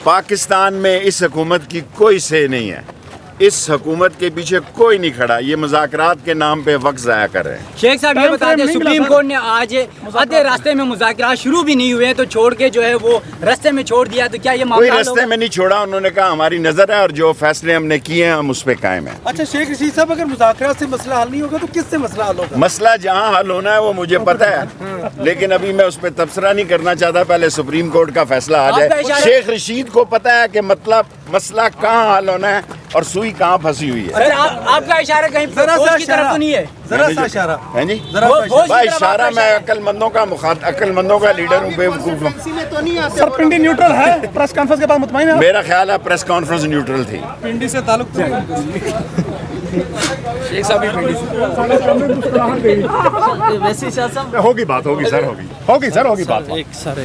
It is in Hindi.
पाकिस्तान में इस हुकूमत की कोई से नहीं है। इस हुकूमत के पीछे कोई नहीं खड़ा। ये मुज़ाकरात के नाम पे वक्त ज़ाया कर रहे हैं। शेख साहब ये बता दें, सुप्रीम कोर्ट ने आज आधे रास्ते में मुज़ाकरात शुरू भी नहीं हुए तो छोड़ के जो है वो रास्ते में छोड़ दिया, तो क्या ये कोई मामला रास्ते में नहीं छोड़ा। उन्होंने कहा हमारी नज़र है और जो फैसले हमने किए हैं हम उस पर कायम हैं। अच्छा शेख रशीद साहब, अगर मुज़ाकरात से मसला हल नहीं होगा तो किससे मसला हल होगा? मसला जहाँ हल होना है वो मुझे पता है, लेकिन अभी मैं उस पर तबसरा नहीं करना चाहता। पहले सुप्रीम कोर्ट का फैसला आ जाए। शेख रशीद को पता है कि मतलब मसला कहाँ हल होना है और सुई कहाँ फंसी हुई है। सर आपका इशारा कहीं फौज की तरफ तो नहीं है? जरा सा इशारा है जी, फौज भाई की तरफ इशारा आपका मैं इशारा। अक्लमंदों का लीडर हूँ, बेवकूफ हूँ। सर पिंडी न्यूट्रल है? प्रेस कॉन्फ्रेंस के बाद मुतमईन है? मेरा ख्याल है प्रेस कॉन्फ्रेंस न्यूट्रल थी। पिंडी से ताल्लुक शेख साहब भी पिंडी से वैसे शाह साहब होगी बात, होगी सर, होगी सर, होगी बात। एक सर